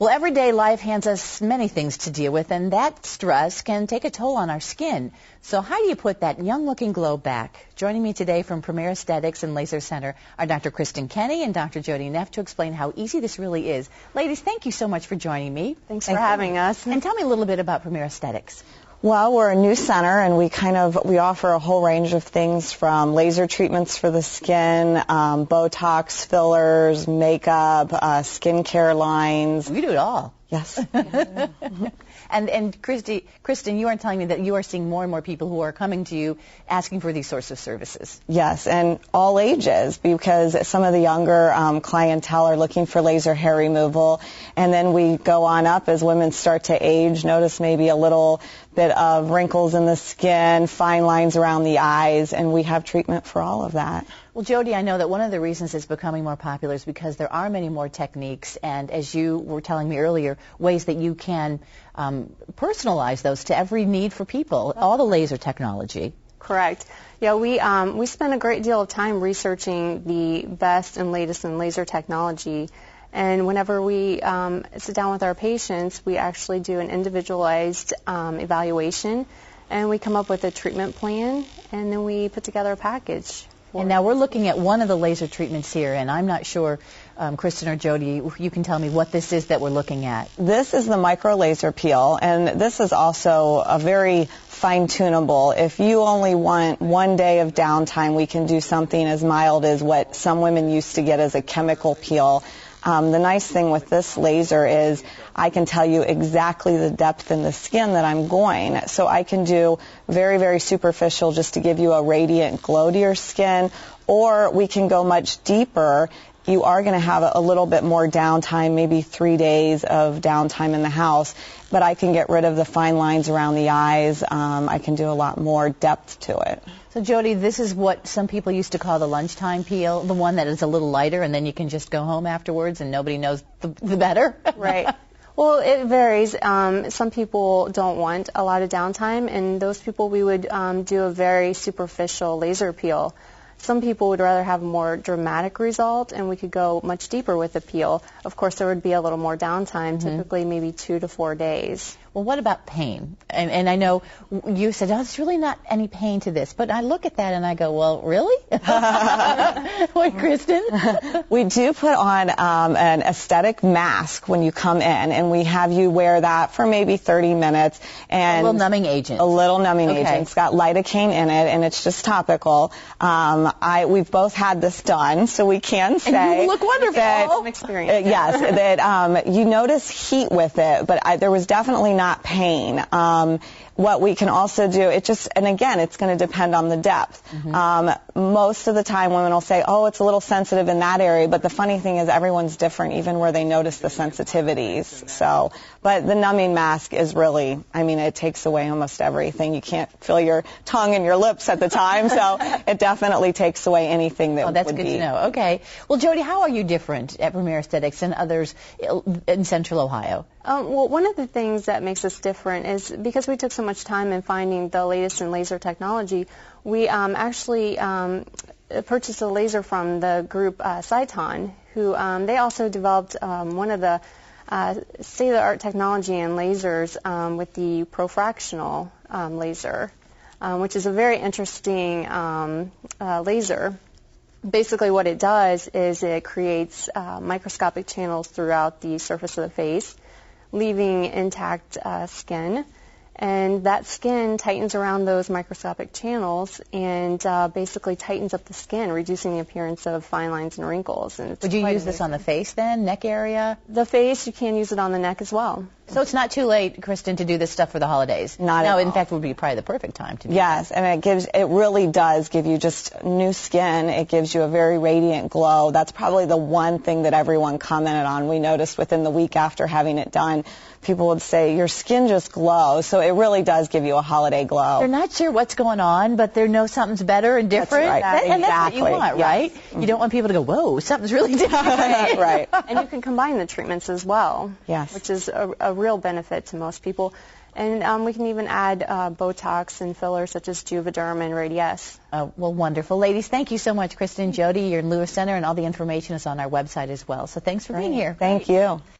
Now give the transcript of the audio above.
Well, everyday life hands us many things to deal with, and that stress can take a toll on our skin. So how do you put that young-looking glow back? Joining me today from Premier Aesthetics and Laser Center are Dr. Kristen Kenny and Dr. Jody Neff to explain how easy this really is. Ladies, thank you so much for joining me. Thanks for having us. And tell me a little bit about Premier Aesthetics. Well, we're a new center, and we offer a whole range of things from laser treatments for the skin, Botox, fillers, makeup, skincare lines. We do it all. Yes. And Kristen, you are telling me that you are seeing more and more people who are coming to you asking for these sorts of services. Yes, and all ages, because some of the younger clientele are looking for laser hair removal, and then we go on up as women start to age, notice maybe a little bit of wrinkles in the skin, fine lines around the eyes, and we have treatment for all of that. Well, Jody, I know that one of the reasons it's becoming more popular is because there are many more techniques, and as you were telling me earlier, ways that you can personalize those to every need for people, all the laser technology. Correct. Yeah, we spend a great deal of time researching the best and latest in laser technology. And whenever we sit down with our patients, we actually do an individualized evaluation, and we come up with a treatment plan, and then we put together a package. And now we're looking at one of the laser treatments here, and I'm not sure, Kristen or Jody, you can tell me what this is that we're looking at. This is the micro laser peel, and this is also a very fine-tunable. If you only want one day of downtime, we can do something as mild as what some women used to get as a chemical peel. The nice thing with this laser is I can tell you exactly the depth in the skin that I'm going. So I can do very, very superficial just to give you a radiant glow to your skin, or we can go much deeper. You are going to have a little bit more downtime, maybe 3 days of downtime in the house, but I can get rid of the fine lines around the eyes. I can do a lot more depth to it. So, Jody, this is what some people used to call the lunchtime peel, the one that is a little lighter, and then you can just go home afterwards and nobody knows the better. Right. Well, it varies. Some people don't want a lot of downtime, and those people we would do a very superficial laser peel. Some people would rather have a more dramatic result, and we could go much deeper with the peel. Of course, there would be a little more downtime, typically maybe 2 to 4 days. Well, what about pain? And I know you said, oh, there's really not any pain to this. But I look at that and I go, well, really? What, Kristen? We do put on an aesthetic mask when you come in, and we have you wear that for maybe 30 minutes. And a little numbing agent. A little numbing agent. It's got lidocaine in it, and it's just topical. We've both had this done, so we can say and you look wonderful. That, experience. Yes, that you notice heat with it, but there was definitely not pain. What we can also do, and again, it's going to depend on the depth. Most of the time women will say, oh, it's a little sensitive in that area, but the funny thing is everyone's different, even where they notice the sensitivities. So, but the numbing mask is really, it takes away almost everything. You can't feel your tongue and your lips at the time, so it definitely takes away anything that would be. Oh, that's good to know. Okay. Well, Jody, how are you different at Premier Aesthetics and others in Central Ohio? Well, one of the things that makes us different is because we took so much time in finding the latest in laser technology, we actually purchased a laser from the group Cyton, who they also developed one of the state-of-the-art technology in lasers with the profractional laser, which is a very interesting laser. Basically what it does is it creates microscopic channels throughout the surface of the face, leaving intact skin, and that skin tightens around those microscopic channels and basically tightens up the skin, reducing the appearance of fine lines and wrinkles. And would you use this on the face then, neck area? The face, you can use it on the neck as well. So it's not too late, Kristen, to do this stuff for the holidays? Not at all. In fact, it would be probably the perfect time to do Yes, and it really does give you just new skin. It gives you a very radiant glow. That's probably the one thing that everyone commented on. We noticed within the week after having it done, people would say, your skin just glows. So it really does give you a holiday glow. They're not sure what's going on, but they know something's better and different. That's right. And that's what you want, right? You don't want people to go, whoa, something's really different. Right. And you can combine the treatments as well, yes, which is a real benefit to most people. And we can even add Botox and fillers such as Juvederm and Radiesse. Oh, well, wonderful. Ladies, thank you so much, Kristen, Jody. You're in Lewis Center, and all the information is on our website as well. So thanks for being here. Thank you.